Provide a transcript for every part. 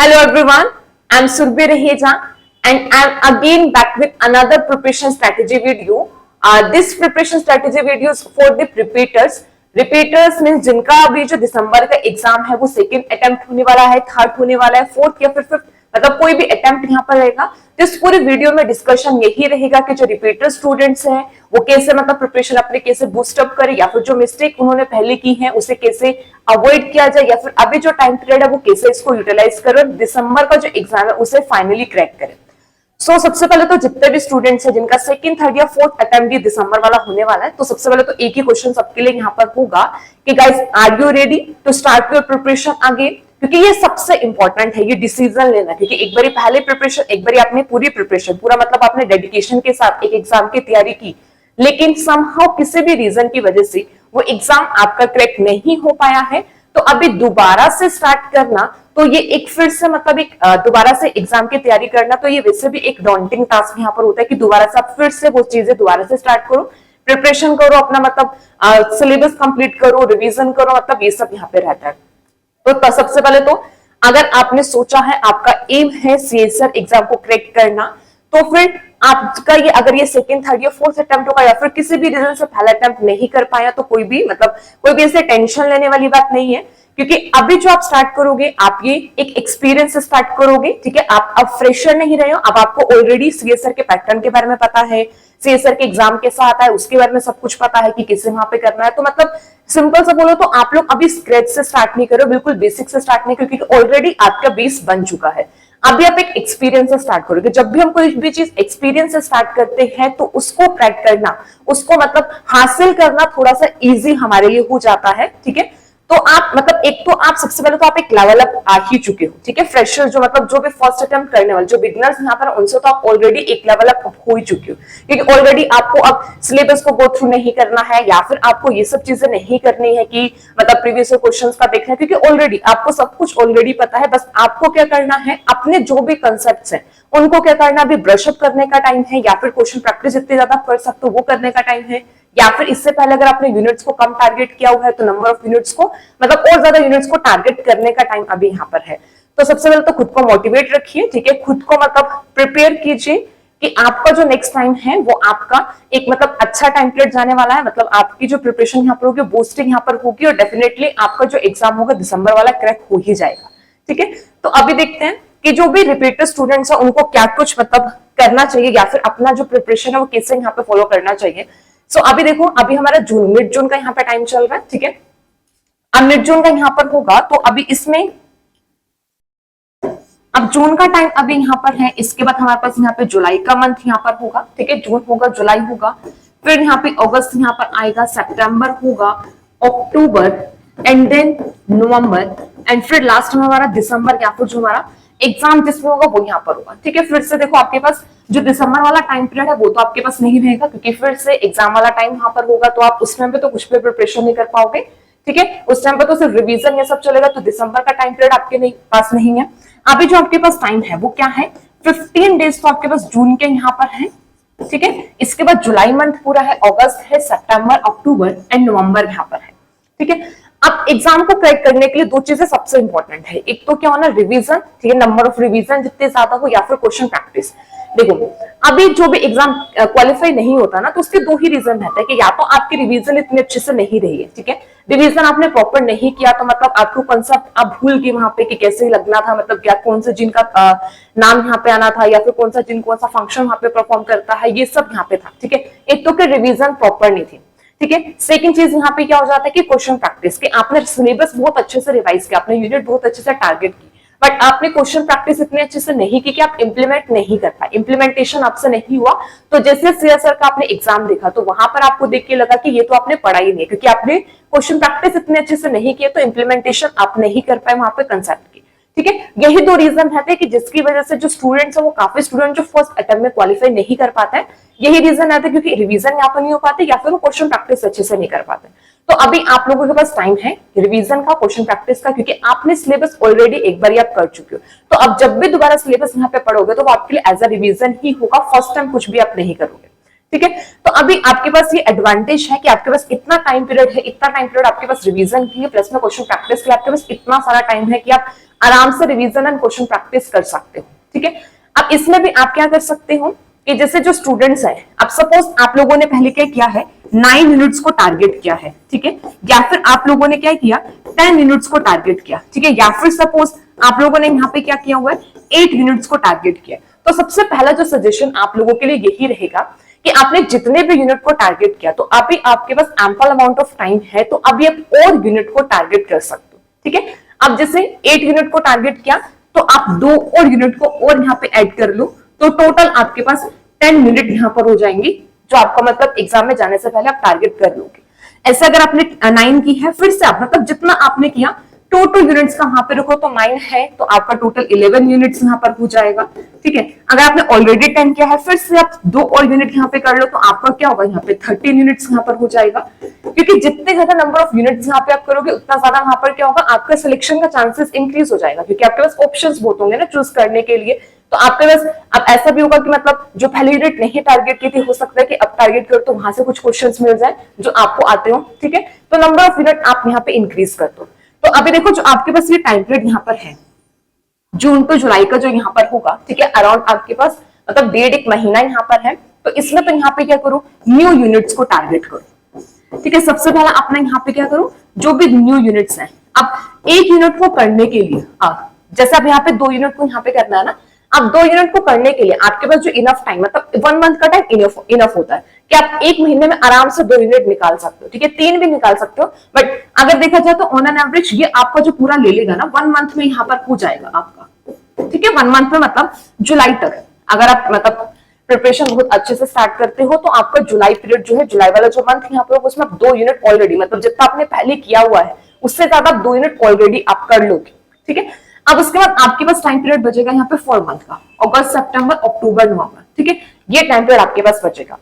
Hello everyone, I'm Surbhi Raheja and I'm again back with another preparation strategy video. This preparation strategy video is for the repeaters. Repeaters means जिनका अभी जो दिसंबर का exam है वो second attempt होने वाला है, थर्ड होने वाला है, फोर्थ या फिर फिफ्थ, मतलब कोई भी अटेम्प्ट यहाँ पर रहेगा। तो इस पूरे वीडियो में डिस्कशन यही रहेगा कि जो रिपीटर स्टूडेंट्स हैं वो कैसे मतलब प्रिपरेशन अपने कैसे बूस्ट अप करे, या फिर जो मिस्टेक उन्होंने पहले की है उसे कैसे अवॉइड किया जाए, या फिर अभी जो टाइम पीरियड है वो कैसे इसको यूटिलाइज करें, दिसंबर का जो एग्जाम है उसे फाइनली क्रैक करें। सबसे पहले तो जितने भी स्टूडेंट्स हैं जिनका सेकंड, थर्ड या फोर्थ अटेम्प्ट ये दिसंबर वाला होने वाला है, तो सबसे पहले तो एक ही क्वेश्चन सबके लिए यहाँ पर होगा कि guys are you ready to start your preparation again, क्योंकि ये सबसे इंपॉर्टेंट है ये डिसीजन लेना। क्योंकि एक बार पहले प्रिपरेशन, एक बार आपने पूरी प्रिपरेशन पूरा मतलब आपने डेडिकेशन के साथ एक एग्जाम की तैयारी की, लेकिन समहाउ किसी भी रीजन की वजह से वो एग्जाम आपका क्रैक नहीं हो पाया है, तो अभी दोबारा से स्टार्ट करना, तो ये एक फिर से मतलब एक दोबारा से एग्जाम की तैयारी करना, तो ये वैसे भी एक डॉन्टिंग टास्क यहाँ पर होता है कि दोबारा से आप फिर से वो चीजें दोबारा से स्टार्ट करो, प्रिपरेशन करो, अपना मतलब सिलेबस कंप्लीट करो, रिवीजन करो, मतलब ये सब यहाँ पे रहता है। तो सबसे पहले तो अगर आपने सोचा है, आपका एम है सीएसआर एग्जाम को क्रैक करना, तो फिर आपका ये अगर ये सेकंड, थर्ड या फोर्थ अटेम्प्ट होगा, या फिर किसी भी रीजन से पहला अटेम्प्ट नहीं कर पाया, तो कोई भी मतलब कोई भी ऐसे टेंशन लेने वाली बात नहीं है, क्योंकि अभी जो आप स्टार्ट करोगे आप ये एक एक्सपीरियंस से स्टार्ट करोगे। ठीक है, आप अब फ्रेशर नहीं रहे हो, अब आपको ऑलरेडी सीएसआर के पैटर्न के बारे में पता है, सीएसआर के एग्जाम कैसा आता है उसके बारे में सब कुछ पता है कि किसे वहां पे करना है। तो मतलब सिंपल से बोलो तो आप लोग अभी स्क्रैच से स्टार्ट नहीं करो, बिल्कुल बेसिक से स्टार्ट नहीं, क्योंकि ऑलरेडी आपका बेस बन चुका है। अभी आप एक एक्सपीरियंस से स्टार्ट करोगे। जब भी हम कोई भी चीज एक्सपीरियंस से स्टार्ट करते हैं तो उसको क्रैक करना, उसको मतलब हासिल करना थोड़ा सा इजी हमारे लिए हो जाता है। ठीक है, तो आप मतलब एक तो आप सबसे पहले तो आप एक लेवल अप आ ही चुके हो। ठीक है, फ्रेशर जो मतलब जो भी फर्स्ट अटेम्प्ट करने वाले जो बिगनर्स यहाँ पर, उनसे तो आप ऑलरेडी एक लेवल अप हो ही चुके हो, क्योंकि ऑलरेडी आपको अब सिलेबस को गो थ्रू नहीं करना है, या फिर आपको ये सब चीजें नहीं करनी है कि मतलब प्रीवियस क्वेश्चंस का देखना है, क्योंकि ऑलरेडी आपको सब कुछ ऑलरेडी पता है। बस आपको क्या करना है, अपने जो भी कंसेप्ट हैं उनको क्या करना, अभी ब्रशअप करने का टाइम है, या फिर क्वेश्चन प्रैक्टिस जितनी ज्यादा कर सकते हो वो करने का टाइम है, या फिर इससे पहले अगर आपने यूनिट्स को कम टारगेट किया हुआ है तो नंबर ऑफ यूनिट्स को मतलब और ज्यादा यूनिट्स को टारगेट करने का टाइम अभी यहाँ पर है। तो सबसे पहले तो खुद को मोटिवेट रखिए। ठीक है, खुद को मतलब प्रिपेयर कीजिए कि आपका जो नेक्स्ट टाइम है वो आपका एक मतलब अच्छा टाइम पीरियड जाने वाला है, मतलब आपकी जो प्रिपरेशन यहाँ पर होगी बूस्टिंग यहाँ पर होगी, और डेफिनेटली आपका जो एग्जाम होगा दिसंबर वाला क्रैक हो ही जाएगा। ठीक है, तो अभी देखते हैं कि जो भी रिपीटर स्टूडेंट्स है उनको क्या कुछ मतलब करना चाहिए, या फिर अपना जो प्रिपरेशन है वो कैसे यहाँ पे फॉलो करना चाहिए। अभी देखो, अभी हमारा जून, मिड जून का यहाँ पे टाइम चल रहा है। ठीक है, अब मिड जून का यहाँ पर होगा, तो अभी इसमें अब जून का टाइम अभी यहाँ पर है, इसके बाद हमारे पास यहाँ पे जुलाई का मंथ यहाँ पर होगा। ठीक है, जून होगा, जुलाई होगा, फिर यहाँ पे अगस्त यहाँ पर आएगा, सितंबर होगा, अक्टूबर एंड देन नवंबर, एंड फिर लास्ट में हमारा दिसंबर, या फिर जो हमारा एग्जाम जिसमें होगा वो यहाँ पर होगा। ठीक है, फिर से देखो आपके पास जो दिसंबर वाला टाइम पीरियड है वो तो आपके पास नहीं रहेगा, क्योंकि फिर से एग्जाम वाला टाइम यहाँ पर होगा, तो आप उस टाइम पे तो कुछ भी प्रिपरेशन नहीं कर पाओगे। ठीक है, उस टाइम पे तो सिर्फ रिवीजन ये सब चलेगा, तो दिसंबर का टाइम पीरियड आपके पास नहीं है। अभी जो आपके पास टाइम है वो क्या है, 15 डेज तो आपके पास जून के यहाँ पर है। ठीक है, इसके बाद जुलाई मंथ पूरा है, अगस्त है, सितंबर, अक्टूबर एंड नवंबर यहाँ पर है। ठीक है, अब एग्जाम को क्रैक करने के लिए दो चीजें सबसे इंपॉर्टेंट है, एक तो क्या होना, रिवीजन। ठीक है, नंबर ऑफ रिवीजन जितने ज्यादा हो, या फिर क्वेश्चन प्रैक्टिस। देखो, अभी जो भी एग्जाम क्वालिफाई नहीं होता ना, तो उसके दो ही रीजन रहता है कि या तो आपकी रिवीजन इतनी अच्छे से नहीं रही है। ठीक है, रिवीजन आपने प्रॉपर नहीं किया, तो मतलब आपको कंसेप्ट आप भूल गए वहां पे कि कैसे लगना था, मतलब क्या कौन से जिन का नाम यहाँ पे आना था, या फिर कौन सा जिन कौन सा फंक्शन वहां पे परफॉर्म करता है, ये सब यहाँ पे था। ठीक है, एक तो रिवीजन प्रॉपर नहीं थी। ठीक है, सेकंड चीज यहाँ पे क्या हो जाता है कि क्वेश्चन प्रैक्टिस के आपने सिलेबस बहुत अच्छे से रिवाइज किया, आपने यूनिट बहुत अच्छे से टारगेट की, बट आपने क्वेश्चन प्रैक्टिस इतने अच्छे से नहीं की कि आप इंप्लीमेंट नहीं कर पाए, इंप्लीमेंटेशन आपसे नहीं हुआ। तो जैसे सीएसआर का आपने एग्जाम देखा तो वहां पर आपको देख के लगा कि ये तो आपने पढ़ा ही नहीं, क्योंकि आपने क्वेश्चन प्रैक्टिस इतने अच्छे से नहीं किया, तो इंप्लीमेंटेशन आप नहीं कर पाए वहां पे कंसेप्ट की। ठीक है, यही दो रीजन रहते हैं कि जिसकी वजह से जो स्टूडेंट्स है वो काफी स्टूडेंट जो फर्स्ट अटेम्प्ट में क्वालिफाई नहीं कर पाते हैं, यही रीजन रहता है, क्योंकि रिवीजन यहाँ पर नहीं हो पाते, या फिर वो क्वेश्चन प्रैक्टिस अच्छे से नहीं कर पाते। तो अभी आप लोगों के पास टाइम है रिवीजन का, क्वेश्चन प्रैक्टिस का, क्योंकि आपने सिलेबस ऑलरेडी एक बार आप कर चुके हो, तो अब जब भी दोबारा सिलेबस यहाँ पे पढ़ोगे तो वो आपके लिए एज अ रिवीजन ही होगा, फर्स्ट टाइम कुछ भी आप नहीं करोगे। ठीक है। तो अभी आपके पास ये एडवांटेज है कि आपके पास इतना टाइम पीरियड है, इतना टाइम पीरियड आपके पास रिवीजन के लिए प्लस में क्वेश्चन प्रैक्टिस के लिए आपके पास इतना सारा टाइम है कि आप आराम से रिवीजन एंड क्वेश्चन प्रैक्टिस कर सकते हो। ठीक है। अब इसमें भी आप क्या कर सकते हो कि जैसे जो स्टूडेंट्स हैं, अब सपोज आप लोगों ने पहले क्या किया है, 9 यूनिट्स को टारगेट किया है, ठीक है, या फिर आप लोगों ने क्या किया, 10 यूनिट्स को टारगेट किया, ठीक है, या फिर सपोज आप लोगों ने यहाँ पे क्या किया हुआ है, 8 यूनिट्स को टारगेट किया। तो सबसे पहला जो सजेशन आप लोगों के लिए यही रहेगा कि आपने जितने भी यूनिट को टारगेट किया, तो अभी आपके पास एम्पल अमाउंट ऑफ टाइम है, तो अभी आप और यूनिट को टारगेट कर सकते हो। ठीक है। अब जैसे 8 यूनिट को टारगेट किया, तो आप 2 और यूनिट को और यहाँ पे ऐड कर लो, तो टोटल आपके पास 10 यूनिट यहाँ पर हो जाएंगी, जो आपका मतलब एग्जाम में जाने से पहले आप टारगेट कर लोगे। ऐसे अगर आपने 9 की है, फिर से आप मतलब जितना आपने किया टोटल यूनिट्स का वहां पे रखो, तो 9 है तो आपका टोटल 11 यूनिट्स यहाँ पर हो जाएगा। ठीक है। अगर आपने ऑलरेडी 10 किया है, फिर से आप 2 और यूनिट यहाँ पे कर लो, तो आपका क्या होगा, यहाँ पे 13 यूनिट्स यहाँ पर हो जाएगा। क्योंकि जितने ज्यादा नंबर ऑफ यूनिट्स यहाँ पे आप करोगे, उतना ज्यादा वहां पर क्या होगा, आपका सिलेक्शन का चांसेस इंक्रीज हो जाएगा, क्योंकि आपके पास ऑप्शंस बहुत होंगे ना चूज करने के लिए। तो आपके पास अब ऐसा भी होगा कि मतलब जो पहले यूनिट नहीं टारगेट की थी, हो सकता है कि अब टारगेट करो तो वहां से कुछ क्वेश्चंस मिल जाए जो आपको आते हो। ठीक है। तो नंबर ऑफ यूनिट आप यहाँ पे इंक्रीज कर दो। तो अभी देखो जो आपके पास ये टाइम पीरियड यहाँ पर है, जून टू जुलाई का जो यहाँ पर होगा, ठीक है, अराउंड आपके पास मतलब 1.5 महीना यहाँ पर है। तो इसमें तो यहाँ पे क्या करो, न्यू यूनिट्स को टारगेट करो। ठीक है। सबसे पहला अपना यहाँ पे क्या करो, जो भी न्यू यूनिट्स हैं, अब एक यूनिट को करने के लिए जैसे अब यहाँ पे 2 यूनिट को यहाँ पे करना है ना, अब 2 यूनिट को करने के लिए आपके पास जो इनफ टाइम, मतलब 1 मंथ का टाइम इनफ होता है कि आप 1 महीने में आराम से 2 यूनिट निकाल सकते हो। ठीक है। 3 भी निकाल सकते हो, बट अगर देखा जाए तो ऑन एन एवरेज ये आपका जो पूरा ले लेगा ना, 1 मंथ में यहाँ पर हो जाएगा आपका। ठीक है। 1 मंथ में मतलब जुलाई तक अगर आप मतलब प्रिपरेशन बहुत अच्छे से स्टार्ट करते हो, तो आपका जुलाई पीरियड जो है, जुलाई वाला जो मंथ यहाँ पर, उसमें आप 2 यूनिट ऑलरेडी, मतलब जितना आपने पहले किया हुआ है उससे ज्यादा 2 यूनिट ऑलरेडी आप कर लोगे। ठीक है। अब उसके बाद आपके पास टाइम पीरियड बचेगा यहाँ पे 4 मंथ का, अगस्त, सितंबर, अक्टूबर, नवंबर। ठीक है। ये टाइम पीरियड आपके पास बचेगा।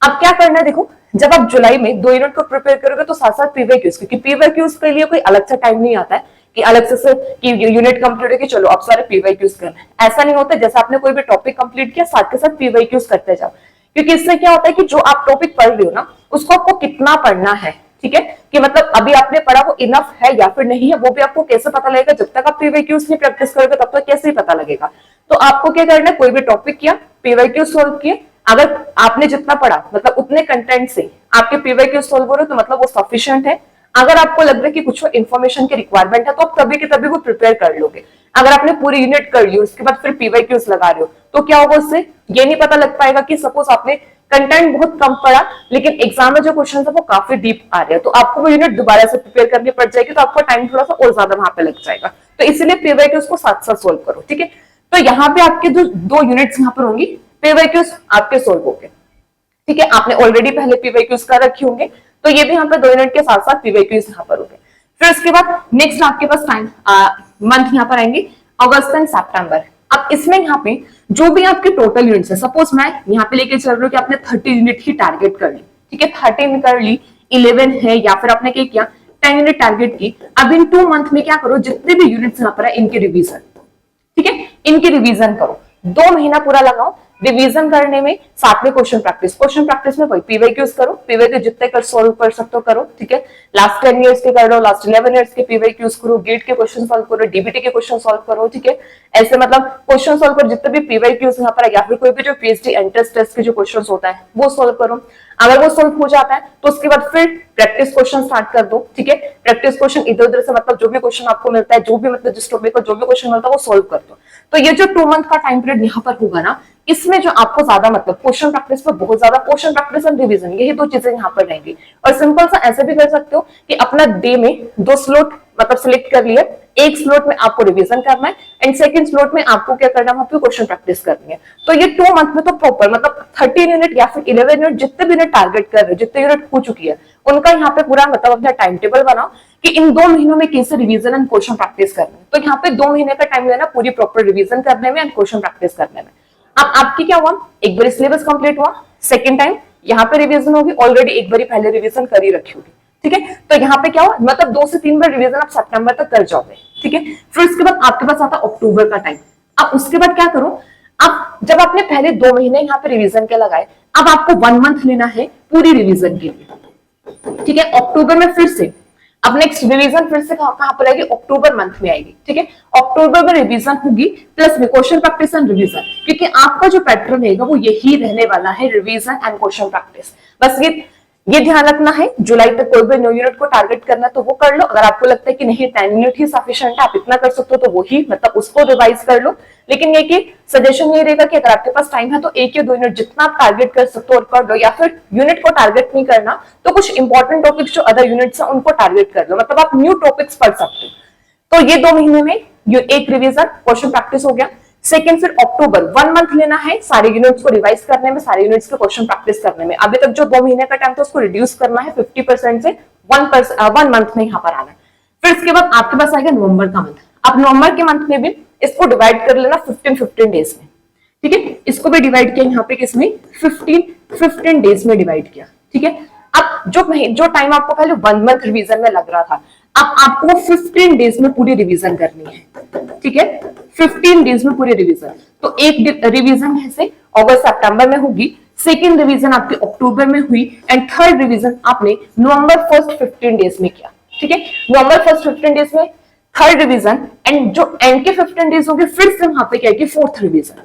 अब क्या करना है, देखो जब आप जुलाई में 2 यूनिट को प्रिपेयर करोगे, तो साथ साथ पीवाईक्यूज, क्योंकि पीवाईक्यूज के लिए कोई अलग से टाइम नहीं आता है कि अलग से कि यूनिट कंप्लीट होगी चलो अब सारे पीवाईक्यूज करना है। ऐसा नहीं होता। जैसे आपने कोई भी टॉपिक कंप्लीट किया, साथ के साथ पीवाईक्यूज करते जाओ, क्योंकि इससे क्या होता है कि जो आप टॉपिक पढ़ रहे हो ना, उसको आपको कितना पढ़ना है। ठीक है। कि मतलब अभी आपने पढ़ा वो इनफ है या फिर नहीं है, वो भी आपको कैसे पता लगेगा, जब तक आप पीवाईक्यूज नहीं प्रैक्टिस करोगे तब तक कैसे पता लगेगा। तो आपको क्या करना है, कोई भी टॉपिक किया, पीवाईक्यू सोल्व किए, अगर आपने जितना पढ़ा मतलब उतने कंटेंट से आपके पीवाईक्यू सोल्व हो रहे हो, तो मतलब वो सफिशिएंट है। अगर आपको लग रहा है कि कुछ इन्फॉर्मेशन की रिक्वायरमेंट है, तो आप तभी के तभी वो प्रिपेयर कर लोगे। अगर आपने पूरी यूनिट कर ली, उसके बाद फिर पीवाईक्यूज लगा रहे हो, तो क्या होगा, उससे ये नहीं पता लग पाएगा कि सपोज आपने कंटेंट बहुत कम पढ़ा, लेकिन एग्जाम में जो क्वेश्चन है वो काफी डीप आ रहे हैं, तो आपको वो यूनिट दोबारा से प्रिपेयर करनी पड़ जाएगी, तो आपका टाइम थोड़ा सा और ज्यादा वहां पे लग जाएगा। तो इसीलिए पीवाईक्यूज को साथ साथ सोल्व करो। ठीक है। तो यहाँ पे आपके जो 2 यूनिट्स यहाँ पर होंगी, पीवाईक्यूज आपके सोल्व हो गए। ठीक है। आपने ऑलरेडी पहले पीवाईक्यूज कर रखे होंगे, तो ये भी यहाँ पे 2 यूनिट के साथ साथ पीवाईक्यूज यहाँ पर हो गए। फिर उसके बाद नेक्स्ट आपके पास टाइम मंथ यहाँ पर आएंगे, अगस्त एंड सितंबर। अब इसमें यहाँ पे जो भी आपके टोटल यूनिट्स है, सपोज मैं यहाँ पे लेके चल रही हूँ कि आपने 30 यूनिट ही टारगेट कर ली। ठीक है। 13 कर ली, 11 है, या फिर आपने क्या किया, 10 यूनिट टारगेट की। अब इन 2 मंथ में क्या करो, जितने भी यूनिट्स यहाँ पर है इनकी रिवीजन। ठीक है। इनकी रिवीजन करो, 2 महीना पूरा लगाओ रिवीजन करने में, साथ में क्वेश्चन प्रैक्टिस में वही पीवाईक्यूज करो, पीवाईक्यू जितने कर सोल्व कर सकते हो करो। ठीक है। लास्ट 10 इयर्स के कर लो, लास्ट 11 इयर्स के पीवाईक्यूज करो, गेट के क्वेश्चन सॉल्व करो, डीबीटी के क्वेश्चन सॉल्व करो। ठीक है। ऐसे मतलब क्वेश्चन सॉल्व करो, जितने भी पीवाईक्यूज यहाँ पर है, या फिर कोई भी जो पीएचडी एंट्रेंस टेस्ट के जो क्वेश्चन होता है वो सॉल्व करो। अगर वो सॉल्व हो जाता है, तो उसके बाद फिर प्रैक्टिस क्वेश्चन स्टार्ट कर दो। ठीक है। प्रैक्टिस क्वेश्चन इधर उधर से मतलब जो भी क्वेश्चन आपको मिलता है, जो भी मतलब जिस टॉपिक का जो भी क्वेश्चन मिलता है वो सॉल्व कर दो। तो ये जो 2 मंथ का टाइम पीरियड यहाँ पर होगा ना, इसमें जो आपको ज्यादा मतलब क्वेश्चन प्रैक्टिस पर बहुत ज्यादा, क्वेश्चन प्रैक्टिस एंड रिवीजन, यही 2 चीजें यहाँ पर रहेंगी। और सिंपल सा ऐसे भी कर सकते हो कि अपना डे में 2 स्लॉट मतलब सिलेक्ट कर लिया, एक स्लॉट में आपको रिवीजन करना है एंड सेकंड स्लॉट में आपको क्या करना है, वहां पे क्वेश्चन प्रैक्टिस करनी है। तो ये 2 मंथ में तो प्रॉपर मतलब 13 यूनिट या फिर 11 यूनिट जितने भी यूनिट टारगेट कर रहे हो, जितने यूनिट हो चुकी है, उनका यहाँ पे पूरा मतलब अपना टाइम टेबल बनाओ कि इन 2 महीनों में कैसे रिवीजन एंड क्वेश्चन प्रैक्टिस करना है। तो यहाँ पे 2 महीने का टाइम लेना पूरी प्रॉपर रिवीजन करने में एंड क्वेश्चन प्रैक्टिस करने में। अब आपकी क्या हुआ, एक बार सिलेबस कंप्लीट हुआ, सेकंड टाइम यहाँ पे रिवीजन होगी, ऑलरेडी एक बार पहले रिवीजन कर ही रखी होगी। ठीक है। तो यहाँ पे क्या हुआ, मतलब 2 से 3 बार रिवीजन आप सितंबर तक कर जाओगे। ठीक है। फिर उसके बाद आपके पास आता अक्टूबर का टाइम। अब उसके बाद क्या करो, अब जब आपने पहले 2 महीने यहाँ पे रिवीजन के लगाए, अब आपको 1 मंथ लेना है पूरी रिवीजन के लिए, ठीक है। अक्टूबर में फिर से अब नेक्स्ट रिवीजन फिर से कहां पर आएगी, अक्टूबर मंथ में आएगी, ठीक है। अक्टूबर में रिवीजन होगी प्लस में क्वेश्चन प्रैक्टिस एंड रिवीजन, क्योंकि आपका जो पैटर्न रहेगा वो यही रहने वाला है, रिवीजन एंड क्वेश्चन प्रैक्टिस। बस ये ध्यान रखना है, जुलाई तक कोई भी न्यू यूनिट को टारगेट करना तो वो कर लो। अगर आपको लगता है कि नहीं 10 यूनिट ही सफिशिएंट है, आप इतना कर सकते हो, तो वो ही मतलब उसको रिवाइज कर लो। लेकिन ये कि सजेशन ये रहेगा कि अगर आपके पास टाइम है तो 1 या 2 यूनिट जितना आप टारगेट कर सकते हो और कर लो, या फिर यूनिट को टारगेट नहीं करना तो कुछ इंपॉर्टेंट टॉपिक्स जो अदर यूनिट्स हैं उनको टारगेट कर लो, मतलब आप न्यू टॉपिक्स पढ़ सकते हो। तो ये 2 महीने में एक रिवीजन क्वेश्चन प्रैक्टिस हो गया। सेकेंड, फिर अक्टूबर 1 मंथ लेना है सारे यूनिट्स को रिवाइज करने में, सारे यूनिट्स के क्वेश्चन प्रैक्टिस करने में। अभी तक जो 2 महीने का टाइम था उसको रिड्यूस करना है 50% से 1 मंथ में यहाँ पर आना है। फिर इसके बाद आपके पास आएगा नवंबर का मंथ। अब नवंबर के मंथ में भी इसको डिवाइड कर लेना 15 डेज में, ठीक है। इसको भी डिवाइड किया यहाँ पे किसमें, 15 डेज में डिवाइड किया, ठीक है। अब जो टाइम आपको पहले 1 मंथ रिवीजन में लग रहा था, अब आपको 15 डेज में पूरी रिवीजन करनी है, ठीक है। 15 डेज में पूरी रिवीजन, तो एक रिवीजन ऐसे अगस्त सितंबर में होगी, सेकेंड रिवीजन आपकी अक्टूबर में हुई, एंड थर्ड रिवीजन आपने नवंबर फर्स्ट 15 डेज में किया, ठीक है। नवंबर फर्स्ट 15 डेज में थर्ड रिवीजन, एंड जो एंड के 15 डेज होंगे फिर से वहां पे क्या है, फोर्थ रिवीजन,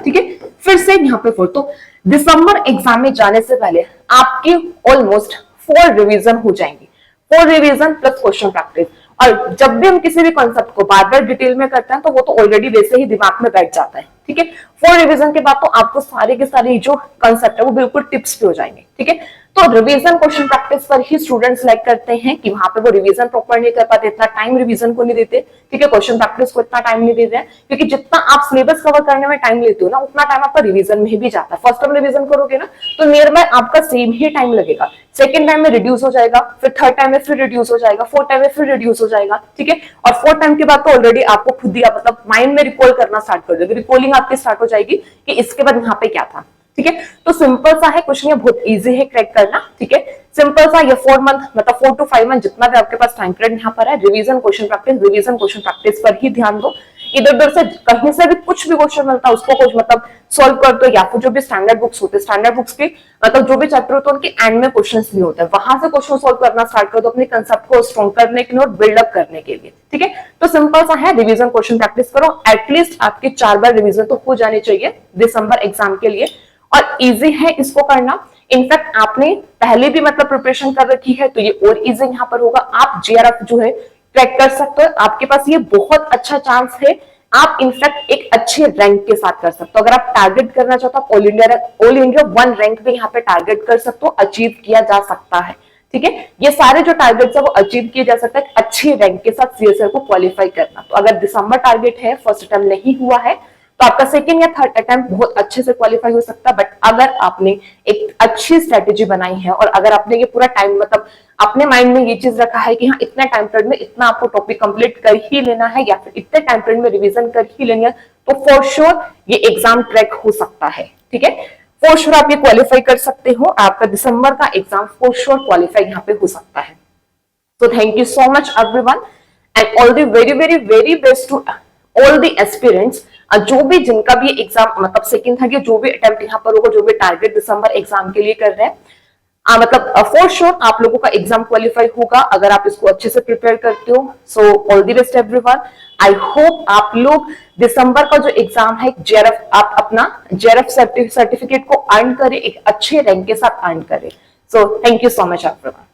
ठीक है। फिर से यहाँ पे फोर्थ। तो दिसंबर एग्जाम में जाने से पहले आपकी ऑलमोस्ट 4 रिवीजन हो जाएंगी, 4 रिवीजन प्लस क्वेश्चन प्रैक्टिस। और जब भी हम किसी भी कॉन्सेप्ट को बार बार डिटेल में करते हैं तो वो तो ऑलरेडी वैसे ही दिमाग में बैठ जाता है, ठीक है। 4 रिवीजन के बाद तो आपको सारे के सारे जो कॉन्सेप्ट है वो बिल्कुल टिप्स पे हो जाएंगे, ठीक है। तो रिवीजन क्वेश्चन प्रैक्टिस पर ही स्टूडेंट सिलेक्ट करते हैं कि वहां पे वो रिवीजन प्रॉपर नहीं कर पाते, इतना टाइम रिवीजन को नहीं देते, ठीक है। क्वेश्चन प्रैक्टिस को इतना टाइम नहीं देते हैं, क्योंकि जितना आप सिलेबस कवर करने में टाइम लेते हो ना, उतना टाइम आपका रिवीजन में भी जाता है। फर्स्ट टाइम रिवीजन करोगे ना तो नियर बाय आपका सेम ही टाइम लगेगा, सेकंड टाइम में रिड्यूस हो जाएगा, फिर थर्ड टाइम में फिर रिड्यूस हो जाएगा, फोर्थ टाइम में फिर रिड्यूस हो जाएगा, ठीक है। और फोर्थ टाइम के बाद तो ऑलरेडी आपको खुद ही मतलब माइंड में रिकॉल करना स्टार्ट कर दोगे, रिकॉलिंग आपकी स्टार्ट हो जाएगी कि इसके बाद यहाँ पे क्या था, ठीक है। तो सिंपल सा है, कुछ नहीं, बहुत इजी है क्रैक करना, ठीक है। सिंपल सा, ये 4 मंथ मतलब 4 to 5 मंथ जितना भी आपके पास टाइम पीरियड यहाँ पर है, रिवीजन क्वेश्चन प्रैक्टिस पर ही ध्यान दो। इधर उधर से कहीं से भी कुछ भी क्वेश्चन मिलता है उसको कुछ मतलब सॉल्व कर दो, या फिर जो भी स्टैंडर्ड बुक्स होते हैं, स्टैंडर्ड बुक्स के मतलब जो भी चैप्टर होते हैं उनके एंड में क्वेश्चंस भी होते हैं, वहां से क्वेश्चन सॉल्व करना स्टार्ट कर दो अपने कंसेप्ट को स्ट्रॉन्ग करने के लिए और बिल्डअप करने के लिए, ठीक है। तो सिंपल सा है, रिवीजन क्वेश्चन प्रैक्टिस करो, एटलीस्ट आपके 4 बार रिवीजन तो हो जानी चाहिए दिसंबर एग्जाम के लिए, और इजी है इसको करना। इनफैक्ट आपने पहले भी मतलब प्रिपरेशन कर रखी है तो ये और इजी यहाँ पर होगा, आप जेआरएफ जो है क्रैक कर सकते हो, आपके पास ये बहुत अच्छा चांस है, आप इनफैक्ट एक अच्छे रैंक के साथ कर सकते हो। अगर आप टारगेट करना चाहते हो ऑल इंडिया 1 रैंक भी यहाँ पे टारगेट कर सकते हो, अचीव किया जा सकता है, ठीक है। ये सारे जो टारगेट्स है वो अचीव किए जा सकता है अच्छे रैंक के साथ सीएसआर को क्वालिफाई करना। तो अगर दिसंबर टारगेट है, फर्स्ट अटेम्प्ट नहीं हुआ है, तो आपका सेकेंड या थर्ड अटेम्प्ट बहुत अच्छे से क्वालिफाई हो सकता है। बट अगर आपने एक अच्छी स्ट्रेटेजी बनाई है और अगर आपने ये पूरा टाइम मतलब अपने माइंड में ये चीज रखा है कि हाँ इतना टाइम पीरियड में इतना आपको टॉपिक कंप्लीट कर ही लेना है, या फिर इतने टाइम पीरियड में रिवीजन कर ही लेनी है, तो फॉर श्योर ये एग्जाम क्रैक हो सकता है, ठीक है। फॉर श्योर आप ये क्वालिफाई कर सकते हो, आपका दिसंबर का एग्जाम फॉर श्योर क्वालिफाई यहाँ पे हो सकता है। तो thank you so much everyone, and all the very very very best to all the aspirants. जो भी जिनका भी एग्जाम मतलब सेकंड था, जो भी अटेम्प्ट यहाँ पर होगा, जो भी टारगेट दिसंबर एग्जाम के लिए कर रहे हैं, मतलब फॉर श्योर आप लोगों का एग्जाम क्वालिफाई होगा अगर आप इसको अच्छे से प्रिपेयर करते हो। So all the best everyone, I hope आप लोग दिसंबर का जो एग्जाम है जेआरएफ, आप अपना जेआरएफ सर्टिफिकेट को अर्न करें, एक अच्छे रैंक के साथ अर्न करें। So thank you so much everyone.